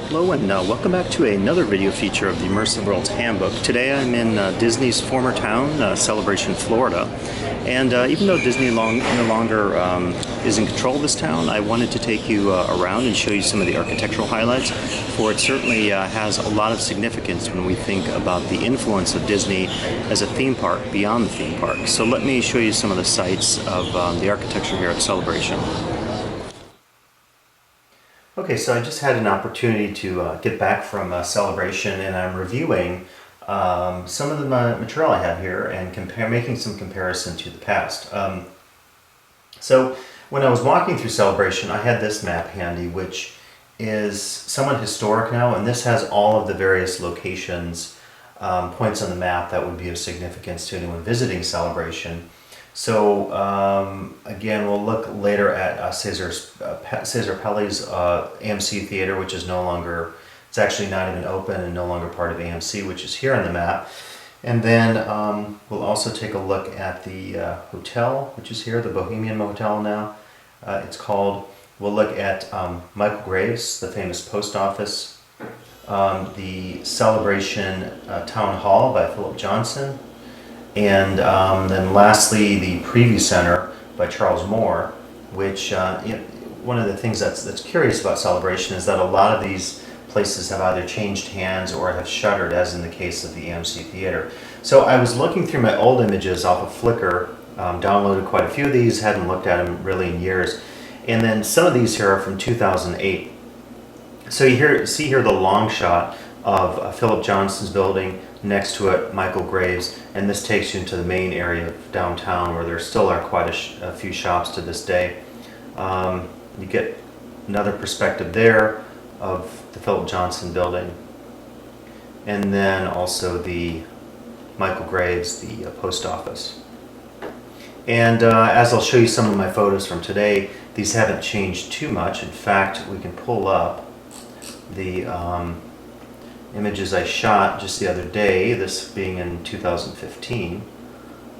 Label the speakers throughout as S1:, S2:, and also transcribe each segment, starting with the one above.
S1: Hello and welcome back to another video feature of the Immersive Worlds Handbook. Today I'm in Disney's former town, Celebration, Florida. And even though Disney no longer is in control of this town, I wanted to take you around and show you some of the architectural highlights, for it certainly has a lot of significance when we think about the influence of Disney as a theme park beyond the theme park. So let me show you some of the sights of the architecture here at Celebration. Okay, so I just had an opportunity to get back from Celebration, and I'm reviewing some of the material I have here and making some comparison to the past. So when I was walking through Celebration, I had this map handy, which is somewhat historic now, and this has all of the various locations, points on the map that would be of significance to anyone visiting Celebration. So again, we'll look later at Cesar Pelli's AMC Theater, which is no longer, it's actually not even open and no longer part of AMC, which is here on the map. And then we'll also take a look at the hotel, which is here, the Bohemian Motel now, it's called. We'll look at Michael Graves, the famous post office, the Celebration Town Hall by Philip Johnson, and then lastly the Preview Center by Charles Moore, which one of the things that's curious about Celebration is that a lot of these places have either changed hands or have shuttered, as in the case of the AMC Theater. So I was looking through my old images off of Flickr, downloaded quite a few of these, hadn't looked at them really in years, and then some of these here are from 2008. So you see here the long shot of Philip Johnson's building, next to it Michael Graves, and this takes you into the main area of downtown where there still are quite a few shops to this day. You get another perspective there of the Philip Johnson building, and then also the Michael Graves, the post office. And as I'll show you some of my photos from today, these haven't changed too much. In fact, we can pull up the images I shot just the other day, this being in 2015.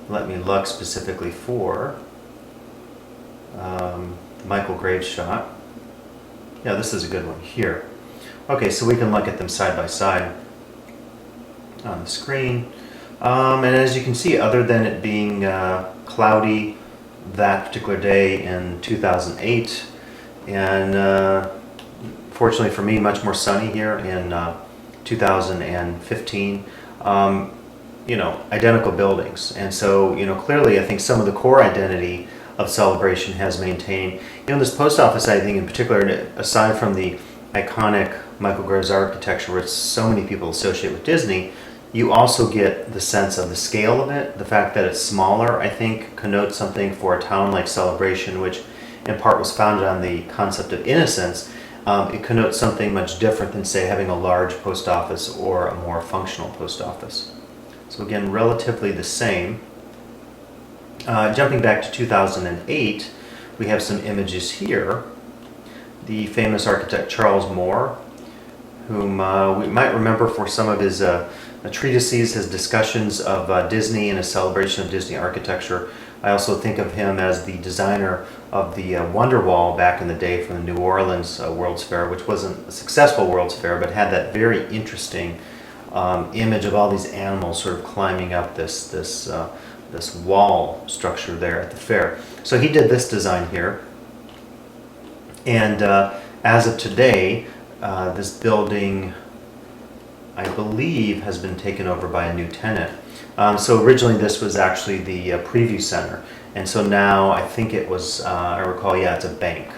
S1: Let me look specifically for Michael Graves shot. Yeah, this is a good one here. Okay, so we can look at them side by side on the screen. And as you can see, other than it being cloudy that particular day in 2008, and fortunately for me, much more sunny here in 2015, identical buildings. And so, clearly I think some of the core identity of Celebration has maintained. This post office, I think in particular, aside from the iconic Michael Graves architecture, which so many people associate with Disney, you also get the sense of the scale of it. The fact that it's smaller, I think, connotes something for a town like Celebration, which in part was founded on the concept of innocence. It connotes something much different than, say, having a large post office or a more functional post office. So again, relatively the same. Jumping back to 2008, we have some images here. The famous architect Charles Moore, whom we might remember for some of his treatises, his discussions of Disney and a celebration of Disney architecture. I also think of him as the designer of the Wonder Wall back in the day from the New Orleans World's Fair, which wasn't a successful World's Fair, but had that very interesting image of all these animals sort of climbing up this wall structure there at the fair. So he did this design here, and as of today, this building, I believe, has been taken over by a new tenant. So originally this was actually the Preview Center, and so now I think it was, I recall, yeah, it's a bank.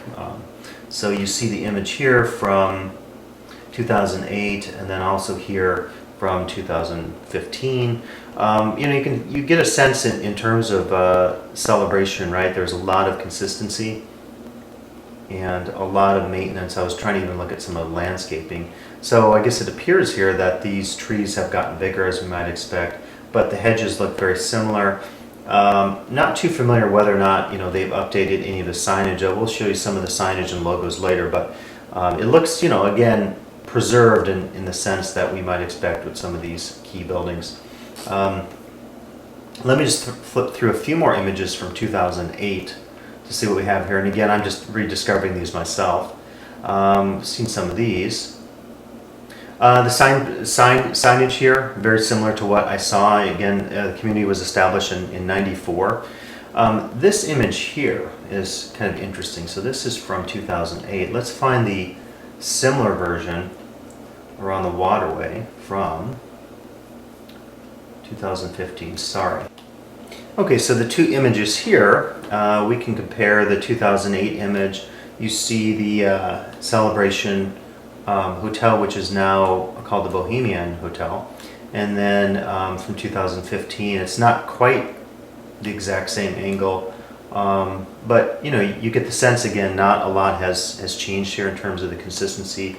S1: So you see the image here from 2008, and then also here from 2015. You get a sense in terms of Celebration, right? There's a lot of consistency and a lot of maintenance. I was trying to even look at some of the landscaping. So I guess it appears here that these trees have gotten bigger, as we might expect, but the hedges look very similar. Not too familiar whether or not they've updated any of the signage. I will show you some of the signage and logos later, but it looks, again, preserved in the sense that we might expect with some of these key buildings. Let me just flip through a few more images from 2008 to see what we have here. And again, I'm just rediscovering these myself. Seen some of these. Signage here, very similar to what I saw. Again, the community was established in 94. This image here is kind of interesting. So this is from 2008. Let's find the similar version around the waterway from 2015, sorry. Okay, so the two images here, we can compare the 2008 image. You see the Celebration Hotel, which is now called the Bohemian Hotel. And then from 2015, it's not quite the exact same angle, but you get the sense, again, not a lot has changed here in terms of the consistency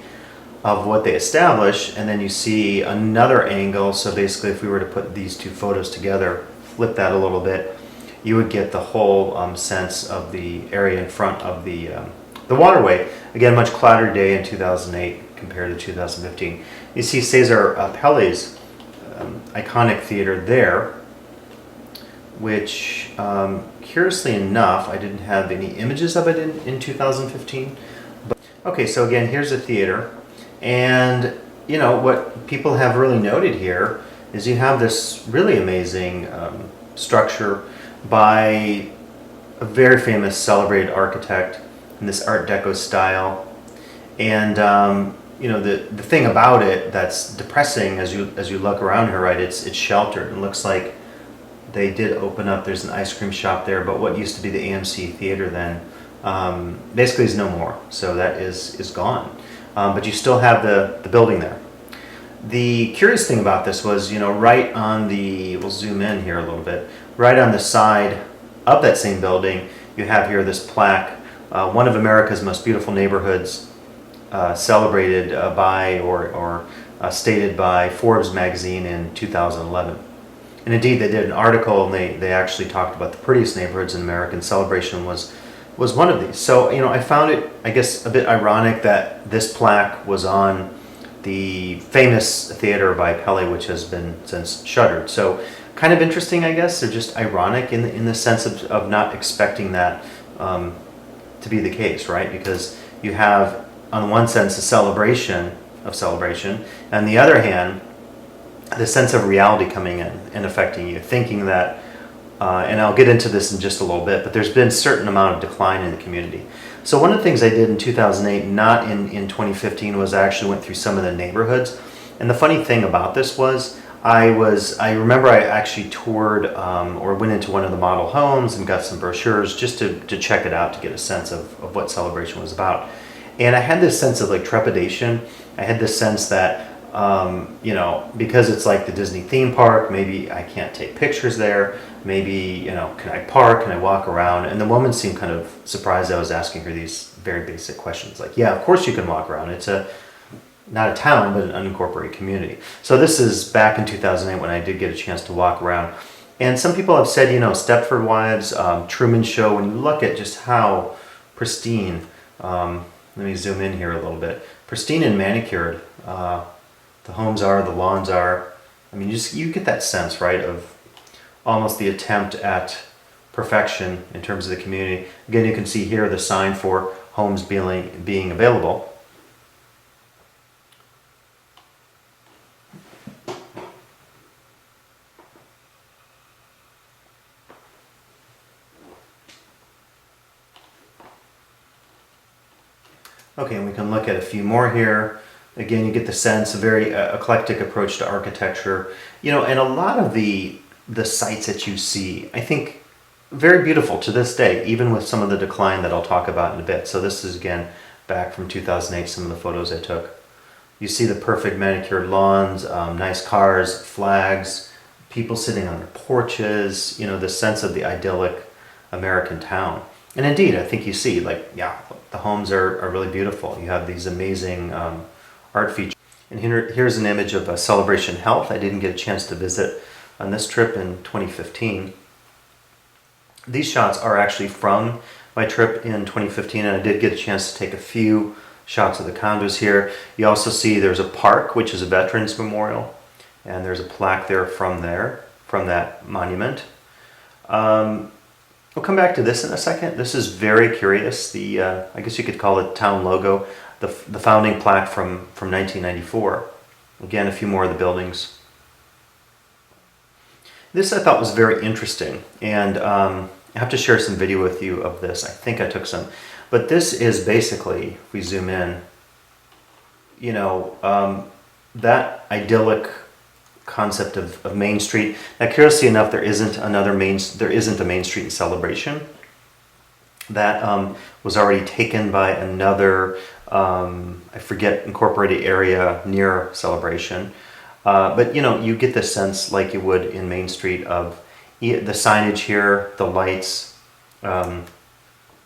S1: of what they establish. And then you see another angle. So basically, if we were to put these two photos together, flip that a little bit, you would get the whole sense of the area in front of the waterway. Again, much cloudier day in 2008 compared to 2015. You see Cesar Pelle's iconic theater there, which curiously enough, I didn't have any images of it in 2015. But, okay, so again, here's a theater. And what people have really noted here is you have this really amazing structure by a very famous, celebrated architect in this Art Deco style. And the thing about it that's depressing as you look around here, right? It's sheltered. It looks like they did open up. There's an ice cream shop there, but what used to be the AMC theater then basically is no more. So that is gone. But you still have the building there. The curious thing about this was, right on we'll zoom in here a little bit, right on the side of that same building, you have here this plaque, one of America's most beautiful neighborhoods, celebrated by or stated by Forbes magazine in 2011. And indeed, they did an article and they actually talked about the prettiest neighborhoods in America, and Celebration was one of these. So, I found it, I guess, a bit ironic that this plaque was on the famous theater by Pelle, which has been since shuttered. So, kind of interesting, I guess. They're just ironic in the sense of not expecting that to be the case, right? Because you have, on one sense, a celebration, and on the other hand, the sense of reality coming in and affecting you, thinking that, and I'll get into this in just a little bit, but there's been a certain amount of decline in the community. So one of the things I did in 2008, not in 2015, was I actually went through some of the neighborhoods. And the funny thing about this was, I remember I actually toured or went into one of the model homes and got some brochures just to check it out, to get a sense of what Celebration was about. And I had this sense of like trepidation. I had this sense that because it's like the Disney theme park, maybe I can't take pictures there. Maybe, can I park? Can I walk around? And the woman seemed kind of surprised I was asking her these very basic questions. Like, yeah, of course you can walk around. It's not a town, but an unincorporated community. So this is back in 2008 when I did get a chance to walk around. And some people have said, Stepford Wives, Truman Show, when you look at just how pristine, let me zoom in here a little bit, pristine and manicured the homes are, the lawns are. I mean, you get that sense, right, of almost the attempt at perfection in terms of the community. Again, you can see here the sign for homes being available. Okay, and we can look at a few more here. Again, you get the sense, a very eclectic approach to architecture. And a lot of the sites that you see, I think, very beautiful to this day, even with some of the decline that I'll talk about in a bit. So this is, again, back from 2008, some of the photos I took. You see the perfect manicured lawns, nice cars, flags, people sitting on their porches, the sense of the idyllic American town. And indeed, I think you see, the homes are really beautiful. You have these amazing art features. And here's an image of Celebration Health. I didn't get a chance to visit on this trip in 2015. These shots are actually from my trip in 2015, and I did get a chance to take a few shots of the condos here. You also see there's a park, which is a Veterans Memorial, and there's a plaque there from that monument. We'll come back to this in a second. This is very curious. I guess you could call it town logo, the founding plaque from 1994. Again, a few more of the buildings. This I thought was very interesting, and I have to share some video with you of this. I think I took some. But this is basically, if we zoom in, you know, that idyllic concept of Main Street. Now, curiously enough, there isn't a Main Street in Celebration. That was already taken by another, I forget, incorporated area near Celebration. But you know, you get the sense like you would in Main Street of the signage here, the lights.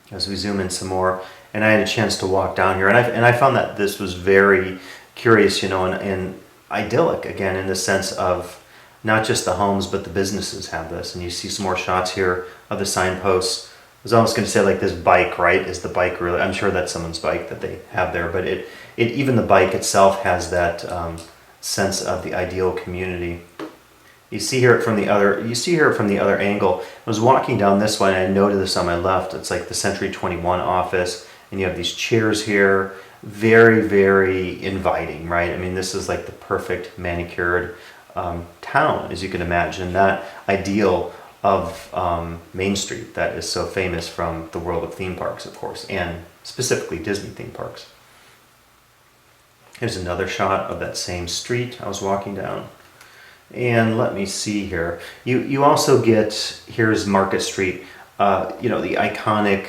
S1: As we zoom in some more, and I had a chance to walk down here, and I found that this was very curious, you know, and idyllic again in the sense of not just the homes but the businesses have this, and you see some more shots here of the signposts. I was almost going to say like this bike, right? Is the bike really? I'm sure that's someone's bike that they have there, but it even the bike itself has that sense of the ideal community. You see here from the other angle. I was walking down this one and I noted this on my left. It's like the Century 21 office, and you have these chairs here. Very, very inviting, right? I mean, this is like the perfect manicured town, as you can imagine. That ideal of Main Street that is so famous from the world of theme parks, of course, and specifically Disney theme parks. Here's another shot of that same street I was walking down. And let me see here. You also get, here's Market Street, you know, the iconic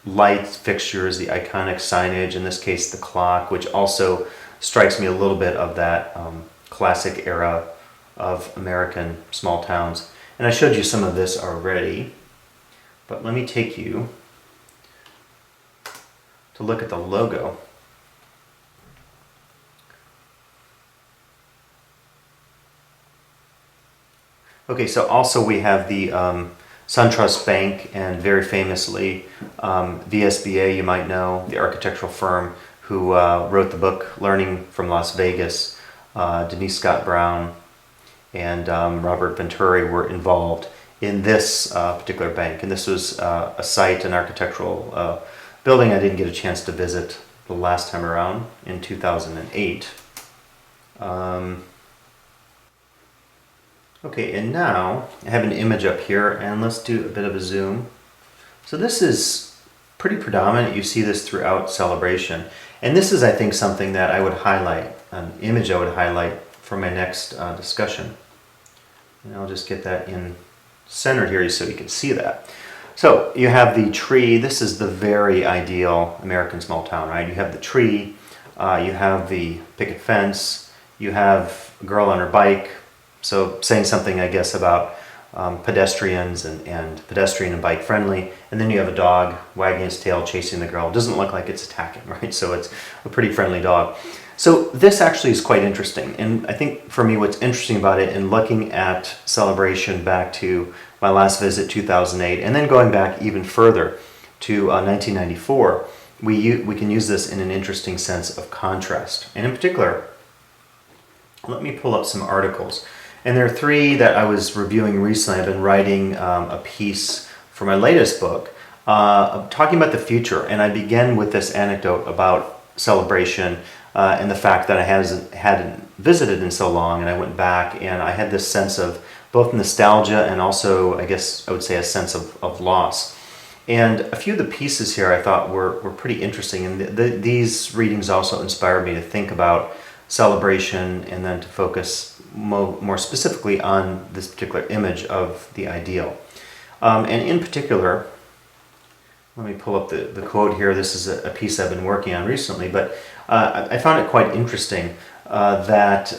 S1: light fixtures, the iconic signage, in this case the clock, which also strikes me a little bit of that classic era of American small towns. And I showed you some of this already, but let me take you to look at the logo. Okay, so also we have the SunTrust Bank, and very famously VSBA, you might know, the architectural firm who wrote the book Learning from Las Vegas. Denise Scott Brown and Robert Venturi were involved in this particular bank, and this was a site, an architectural building I didn't get a chance to visit the last time around in 2008. Okay, and now I have an image up here, and let's do a bit of a zoom. So this is pretty predominant. You see this throughout Celebration. And this is, I think, something that I would highlight, an image I would highlight for my next discussion. And I'll just get that in centered here so you can see that. So you have the tree. This is the very ideal American small town, right? You have the tree, you have the picket fence, you have a girl on her bike. So saying something, I guess, about pedestrians and pedestrian and bike friendly. And then you have a dog wagging its tail, chasing the girl. It doesn't look like it's attacking, right? So it's a pretty friendly dog. So this actually is quite interesting. And I think for me, what's interesting about it, in looking at Celebration back to my last visit, 2008, and then going back even further to 1994, we can use this in an interesting sense of contrast. And in particular, let me pull up some articles. And there are three that I was reviewing recently. I've been writing a piece for my latest book talking about the future. And I began with this anecdote about Celebration and the fact that I hadn't visited in so long. And I went back and I had this sense of both nostalgia and also, I guess I would say, a sense of loss. And a few of the pieces here I thought were pretty interesting. And these readings also inspired me to think about Celebration and then to focus more specifically on this particular image of the ideal. And in particular, let me pull up the quote here. This is a piece I've been working on recently, but I found it quite interesting that,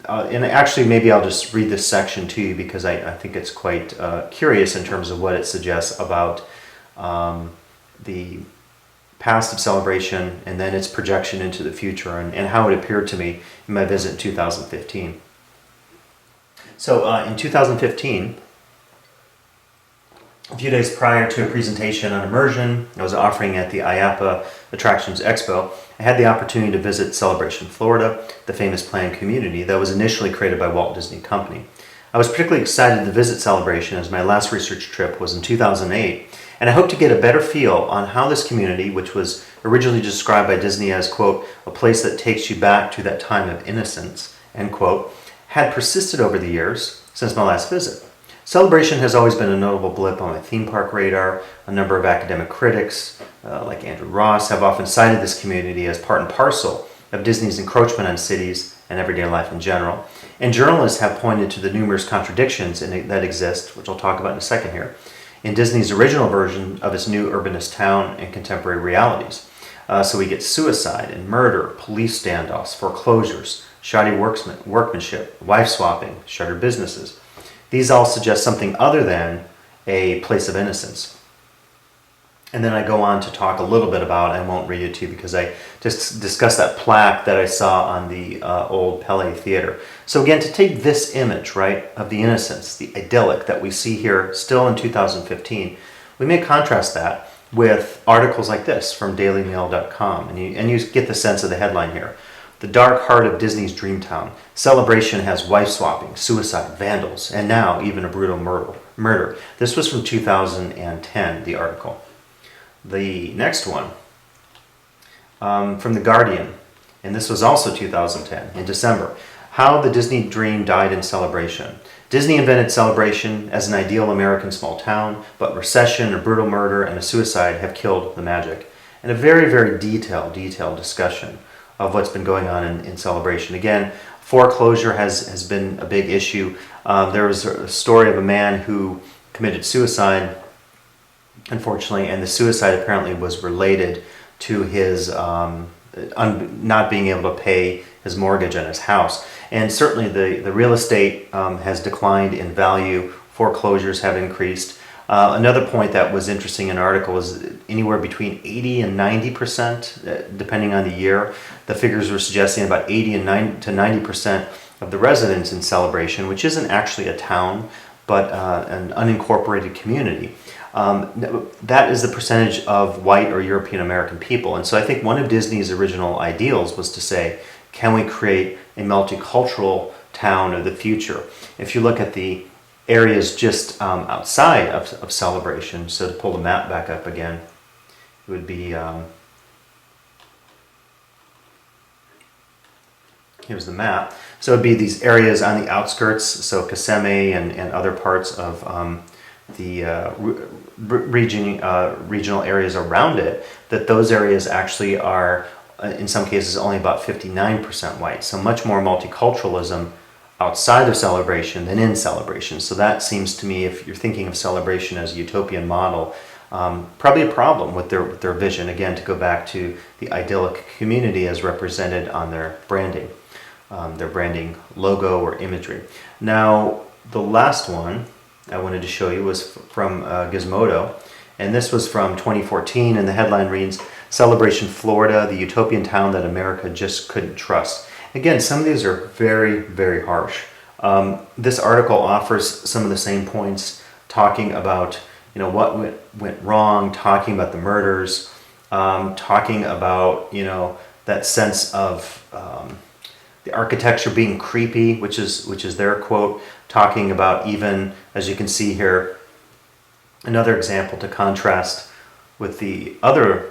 S1: and actually maybe I'll just read this section to you because I think it's quite curious in terms of what it suggests about the past of Celebration and then its projection into the future and how it appeared to me in my visit in 2015. So in 2015, a few days prior to a presentation on immersion I was offering at the IAPA Attractions Expo, I had the opportunity to visit Celebration, Florida, the famous planned community that was initially created by Walt Disney Company. I was particularly excited to visit Celebration as my last research trip was in 2008, And I hope to get a better feel on how this community, which was originally described by Disney as, quote, a place that takes you back to that time of innocence, end quote, had persisted over the years since my last visit. Celebration has always been a notable blip on my theme park radar. A number of academic critics, like Andrew Ross, have often cited this community as part and parcel of Disney's encroachment on cities and everyday life in general. And journalists have pointed to the numerous contradictions that exist, which I'll talk about in a second here, in Disney's original version of its new urbanist town and contemporary realities. So we get suicide and murder, police standoffs, foreclosures, shoddy workmanship, wife swapping, shuttered businesses. These all suggest something other than a place of innocence. And then I go on to talk a little bit about, I won't read it to you because I just discussed that plaque that I saw on the old Pele Theater. So again, to take this image, right, of the innocence, the idyllic that we see here still in 2015, we may contrast that with articles like this from dailymail.com. And you get the sense of the headline here. The dark heart of Disney's Dreamtown. Celebration has wife swapping, suicide, vandals, and now even a brutal murder. This was from 2010, the article. The next one, from The Guardian, and this was also 2010, in December. How the Disney Dream Died in Celebration. Disney invented Celebration as an ideal American small town, but recession, a brutal murder, and a suicide have killed the magic. And a very, very detailed discussion of what's been going on in Celebration. Again, foreclosure has been a big issue. There was a story of a man who committed suicide, unfortunately, and the suicide apparently was related to his not being able to pay his mortgage on his house. And certainly the real estate has declined in value. Foreclosures have increased. Another point that was interesting in the article was anywhere between 80 and 90%, depending on the year. The figures were suggesting about 80 and to 90% of the residents in Celebration, which isn't actually a town, but an unincorporated community. That is the percentage of white or European American people. And so I think one of Disney's original ideals was to say, can we create a multicultural town of the future? If you look at the areas just outside of Celebration, so to pull the map back up again, it would be, here's the map. So it would be these areas on the outskirts, so Kissimmee and other parts of the regional areas around it, that those areas actually are, in some cases, only about 59% white. So much more multiculturalism outside of Celebration than in Celebration. So that seems to me, if you're thinking of Celebration as a utopian model, probably a problem with their vision. Again, to go back to the idyllic community as represented on their branding logo or imagery. Now, the last one I wanted to show you was from Gizmodo, and this was from 2014, and the headline reads, Celebration Florida, the utopian town that America just couldn't trust. Again, some of these are very, very harsh. This article offers some of the same points, talking about what went wrong, talking about the murders, talking about that sense of the architecture being creepy, which is their quote, talking about, even as you can see here, another example to contrast with the other,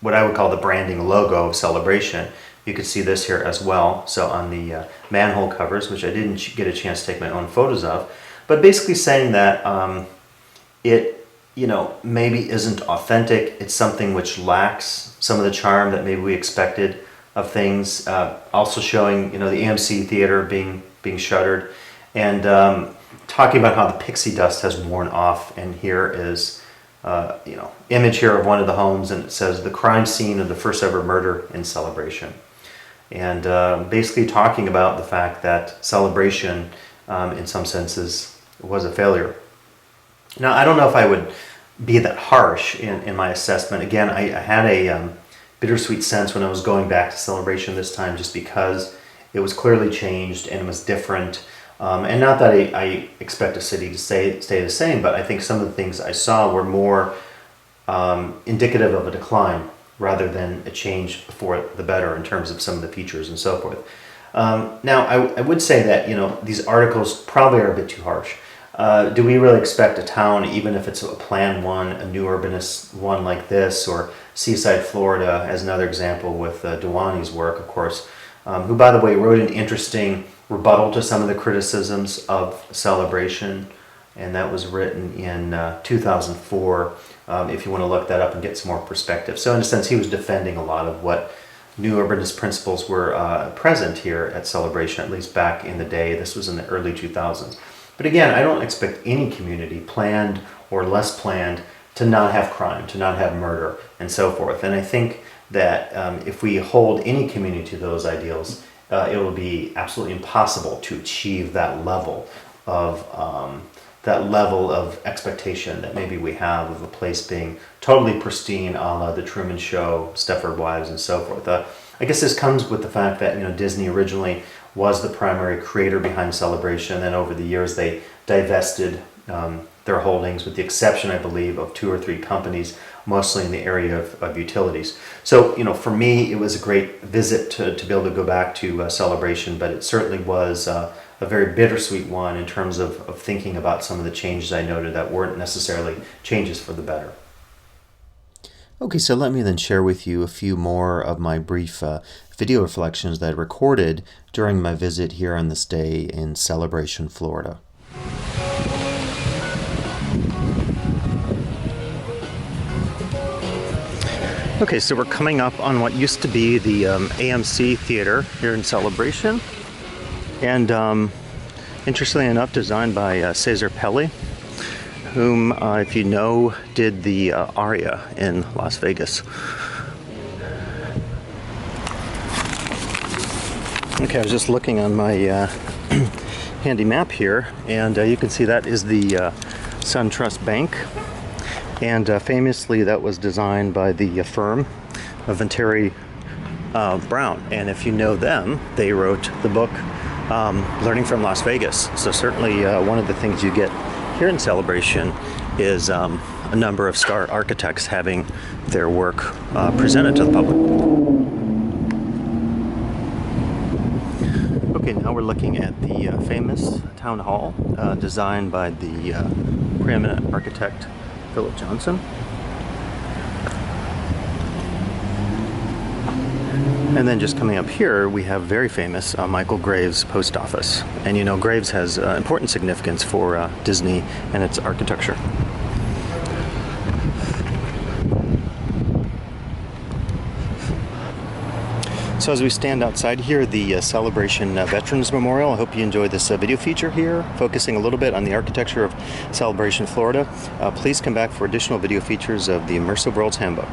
S1: what I would call the branding logo of Celebration. You could see this here as well. So on the manhole covers, which I didn't get a chance to take my own photos of, but basically saying that it maybe isn't authentic. It's something which lacks some of the charm that maybe we expected of things. Also showing the AMC theater being shuttered, and talking about how the pixie dust has worn off. And here is image here of one of the homes, and it says the crime scene of the first ever murder in Celebration. And basically talking about the fact that Celebration, in some senses, was a failure. Now, I don't know if I would be that harsh in my assessment. Again, I had a bittersweet sense when I was going back to Celebration this time, just because it was clearly changed and it was different. And not that I expect a city to stay the same, but I think some of the things I saw were more indicative of a decline rather than a change for the better in terms of some of the features and so forth. Now, I would say that these articles probably are a bit too harsh. do we really expect a town, even if it's a Plan 1, a new urbanist one like this, or Seaside, Florida, as another example with Duani's work, of course, who, by the way, wrote an interesting rebuttal to some of the criticisms of Celebration, and that was written in 2004, if you want to look that up and get some more perspective. So in a sense, he was defending a lot of what new urbanist principles were present here at Celebration, at least back in the day. This was in the early 2000s. But again, I don't expect any community, planned or less planned, to not have crime, to not have murder, and so forth. And I think that if we hold any community to those ideals, it will be absolutely impossible to achieve that level of expectation that maybe we have of a place being totally pristine, a la The Truman Show, Stepford Wives, and so forth. I guess this comes with the fact that Disney originally was the primary creator behind Celebration, and then over the years they divested their holdings, with the exception, I believe, of 2 or 3 companies, mostly in the area of utilities. So, for me, it was a great visit to be able to go back to Celebration, but it certainly was a very bittersweet one in terms of thinking about some of the changes I noted that weren't necessarily changes for the better. Okay, so let me then share with you a few more of my brief video reflections that I recorded during my visit here on this day in Celebration, Florida. Okay, so we're coming up on what used to be the AMC Theater here in Celebration, and interestingly enough, designed by Cesar Pelli, whom, if you know, did the aria in Las Vegas. Okay, I was just looking on my handy map here, and you can see that is the SunTrust Bank. And famously, that was designed by the firm of Venturi Brown. And if you know them, they wrote the book Learning from Las Vegas. So certainly one of the things you get here in Celebration is a number of star architects having their work presented to the public. Okay, now we're looking at the famous town hall designed by the preeminent architect Philip Johnson. And then just coming up here, we have very famous Michael Graves Post Office. And Graves has important significance for Disney and its architecture. So as we stand outside here, the Celebration Veterans Memorial, I hope you enjoyed this video feature here, focusing a little bit on the architecture of Celebration, Florida. Please come back for additional video features of the Immersive Worlds Handbook.